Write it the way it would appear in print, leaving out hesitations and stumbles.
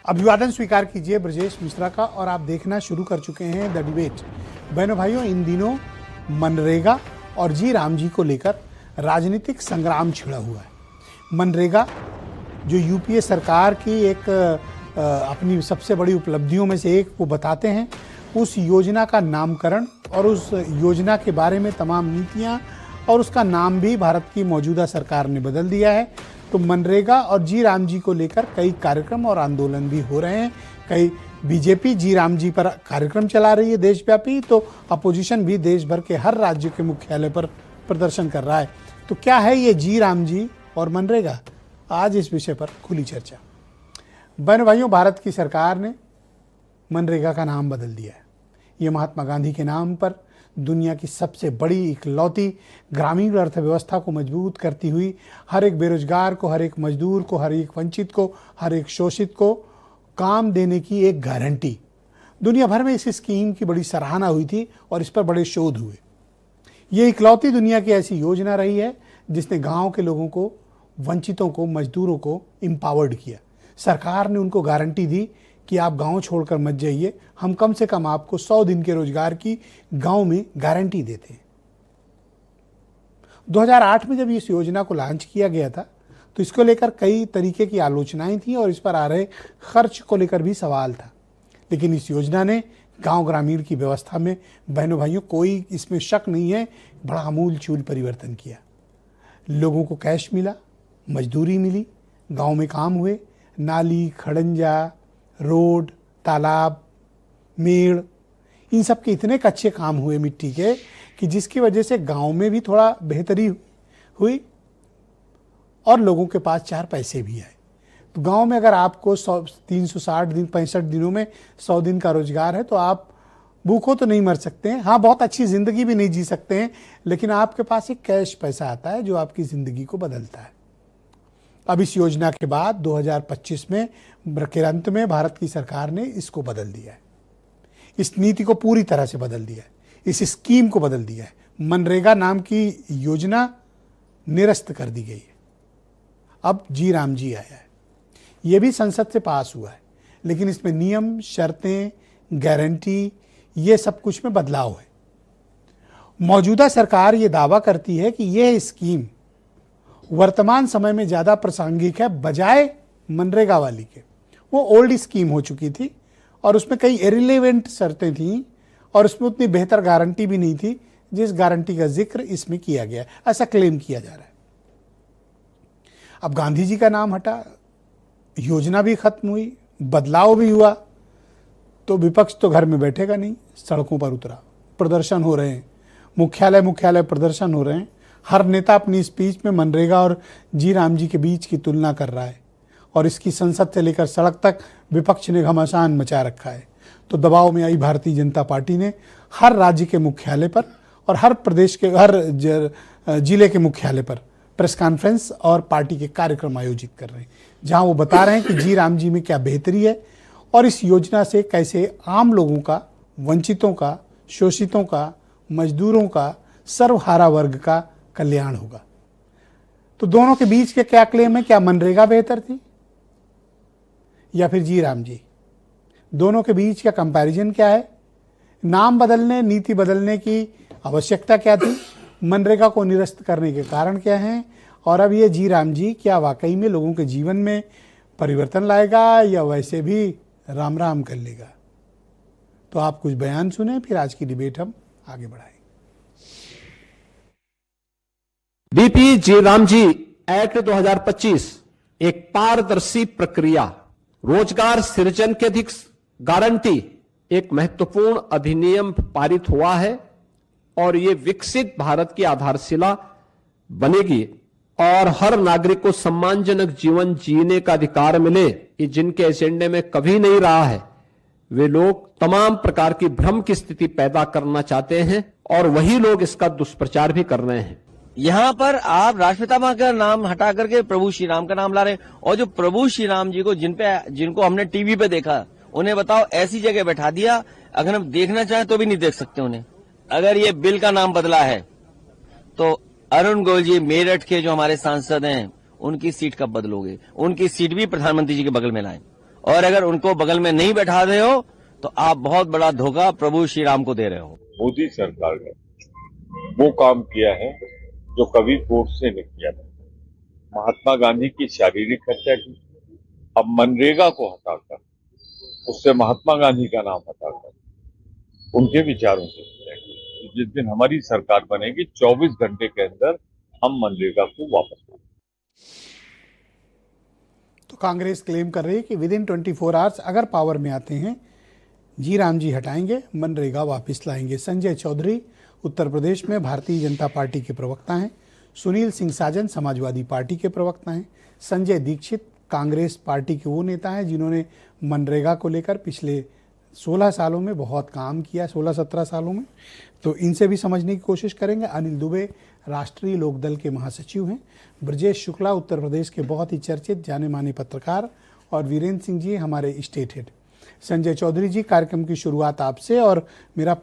अभिवादन स्वीकार कीजिए ब्रजेश मिश्रा का और आप देखना शुरू कर चुके हैं द डिबेट। बहनों भाइयों, इन दिनों मनरेगा और जी राम जी को लेकर राजनीतिक संग्राम छिड़ा हुआ है। मनरेगा जो यूपीए सरकार की एक अपनी सबसे बड़ी उपलब्धियों में से एक वो बताते हैं, उस योजना का नामकरण और उस योजना के बारे में तमाम नीतियां और उसका नाम भी भारत की मौजूदा सरकार ने बदल दिया है। तो मनरेगा और जी राम जी को लेकर कई कार्यक्रम और आंदोलन भी हो रहे हैं। कई बीजेपी जी राम जी पर कार्यक्रम चला रही है देशव्यापी, तो अपोजिशन भी देश भर के हर राज्य के मुख्यालय पर प्रदर्शन कर रहा है। तो क्या है ये जी राम जी और मनरेगा? आज इस विषय पर खुली चर्चा। बहन भाइयों, भारत की सरकार ने मनरेगा का नाम बदल दिया है। ये महात्मा गांधी के नाम पर दुनिया की सबसे बड़ी इकलौती ग्रामीण अर्थव्यवस्था को मजबूत करती हुई हर एक बेरोजगार को, हर एक मजदूर को, हर एक वंचित को, हर एक शोषित को काम देने की एक गारंटी। दुनिया भर में इस स्कीम की बड़ी सराहना हुई थी और इस पर बड़े शोध हुए। ये इकलौती दुनिया की ऐसी योजना रही है जिसने गांव के लोगों को, वंचितों को, मजदूरों को एम्पावर्ड किया। सरकार ने उनको गारंटी दी कि आप गांव छोड़कर मत जाइए, हम कम से कम आपको 100 दिन के रोजगार की गांव में गारंटी देते हैं। 2008 में जब इस योजना को लॉन्च किया गया था तो इसको लेकर कई तरीके की आलोचनाएं थी और इस पर आ रहे खर्च को लेकर भी सवाल था। लेकिन इस योजना ने गांव ग्रामीण की व्यवस्था में, बहनों भाइयों, कोई इसमें शक नहीं है, बड़ा आमूल-चूल परिवर्तन किया। लोगों को कैश मिला, मजदूरी मिली, गांव में काम हुए, नाली, खड़ंजा, रोड, तालाब, मेड़, इन सब के इतने कच्चे काम हुए मिट्टी के कि जिसकी वजह से गांव में भी थोड़ा बेहतरी हुई और लोगों के पास 4 पैसे भी आए। तो गांव में अगर आपको 360 दिन 65 दिनों में 100 दिन का रोजगार है तो आप भूखों तो नहीं मर सकते हैं, हाँ बहुत अच्छी ज़िंदगी भी नहीं जी सकते हैं, लेकिन आपके पास एक कैश पैसा आता है जो आपकी ज़िंदगी को बदलता है। अब इस योजना के बाद 2025 में के अंत में भारत की सरकार ने इसको बदल दिया है। इस नीति को पूरी तरह से बदल दिया है, इस स्कीम को बदल दिया है। मनरेगा नाम की योजना निरस्त कर दी गई है। अब जी राम जी आया है। यह भी संसद से पास हुआ है, लेकिन इसमें नियम, शर्तें, गारंटी, ये सब कुछ में बदलाव है। मौजूदा सरकार ये दावा करती है कि यह स्कीम वर्तमान समय में ज़्यादा प्रासंगिक है बजाय मनरेगा वाली के। वो ओल्ड स्कीम हो चुकी थी और उसमें कई इररिलेवेंट शर्तें थीं और उसमें उतनी बेहतर गारंटी भी नहीं थी जिस गारंटी का जिक्र इसमें किया गया, ऐसा क्लेम किया जा रहा है। अब गांधी जी का नाम हटा, योजना भी खत्म हुई, बदलाव भी हुआ, तो विपक्ष तो घर में बैठेगा नहीं, सड़कों पर उतरा, प्रदर्शन हो रहे हैं, मुख्यालय प्रदर्शन हो रहे हैं। हर नेता अपनी स्पीच में मनरेगा और जी राम जी के बीच की तुलना कर रहा है और इसकी संसद से लेकर सड़क तक विपक्ष ने घमासान मचा रखा है। तो दबाव में आई भारतीय जनता पार्टी ने हर राज्य के मुख्यालय पर और हर प्रदेश के हर जिले के मुख्यालय पर प्रेस कॉन्फ्रेंस और पार्टी के कार्यक्रम आयोजित कर रहे हैं, जहां वो बता रहे हैं कि जी राम जी में क्या बेहतरी है और इस योजना से कैसे आम लोगों का, वंचितों का, शोषितों का, मजदूरों का, सर्वहारा वर्ग का कल्याण होगा। तो दोनों के बीच के क्या क्लेम है? क्या मनरेगा बेहतर थी या फिर जी राम जी? दोनों के बीच का कंपैरिजन क्या है? नाम बदलने, नीति बदलने की आवश्यकता क्या थी? मनरेगा को निरस्त करने के कारण क्या हैं? और अब ये जी राम जी क्या वाकई में लोगों के जीवन में परिवर्तन लाएगा या वैसे भी राम राम कर लेगा? तो आप कुछ बयान सुने, फिर आज की डिबेट हम आगे बढ़ाएं। बीपी जी राम जी एक्ट 2025 एक पारदर्शी प्रक्रिया, रोजगार सृजन की अधिक गारंटी, एक महत्वपूर्ण अधिनियम पारित हुआ है और ये विकसित भारत की आधारशिला बनेगी और हर नागरिक को सम्मानजनक जीवन जीने का अधिकार मिले, ये जिनके एजेंडे में कभी नहीं रहा है। वे लोग तमाम प्रकार की भ्रम की स्थिति पैदा करना चाहते हैं और वही लोग इसका दुष्प्रचार भी कर रहे हैं। यहाँ पर आप राष्ट्रपिता मां का नाम हटा करके प्रभु श्री राम का नाम ला रहे हैं और जो प्रभु श्री राम जी को जिनको हमने टीवी पे देखा, उन्हें बताओ ऐसी जगह बैठा दिया, अगर हम देखना चाहें तो भी नहीं देख सकते उन्हें। अगर ये बिल का नाम बदला है तो अरुण गोयल जी मेरठ के जो हमारे सांसद हैं, उनकी सीट कब बदलोगे? उनकी सीट भी प्रधानमंत्री जी के बगल में लाएं और अगर उनको बगल में नहीं बैठा रहे हो तो आप बहुत बड़ा धोखा प्रभु श्री राम को दे रहे हो। मोदी सरकार ने वो काम किया है जो कभी कोर्ट से नहीं किया था। महात्मा गांधी की शारीरिक हत्या की, अब मनरेगा को हटाकर उससे महात्मा गांधी का नाम हटाकर उनके विचारों से हत्या की। जिस दिन हमारी सरकार बनेगी 24 घंटे के अंदर हम मनरेगा को वापस लाएंगे। तो कांग्रेस क्लेम कर रही है कि विद इन 24 आवर्स अगर पावर में आते हैं जी राम जी हटाएंगे, मनरेगा वापस लाएंगे। संजय चौधरी उत्तर प्रदेश में भारतीय जनता पार्टी के प्रवक्ता हैं। सुनील सिंह साजन समाजवादी पार्टी के प्रवक्ता हैं। संजय दीक्षित कांग्रेस पार्टी के वो नेता हैं जिन्होंने मनरेगा को लेकर पिछले 16 सालों में बहुत काम किया, 16-17 सालों में। तो इनसे भी समझने की कोशिश करेंगे। अनिल दुबे राष्ट्रीय लोकदल के महासचिव हैं। ब्रजेश शुक्ला उत्तर प्रदेश के बहुत ही चर्चित जाने माने पत्रकार, और वीरेंद्र सिंह जी हमारे स्टेट हेड। संजय चौधरी जी, कार्यक्रम की शुरुआत आपसे, और मेरा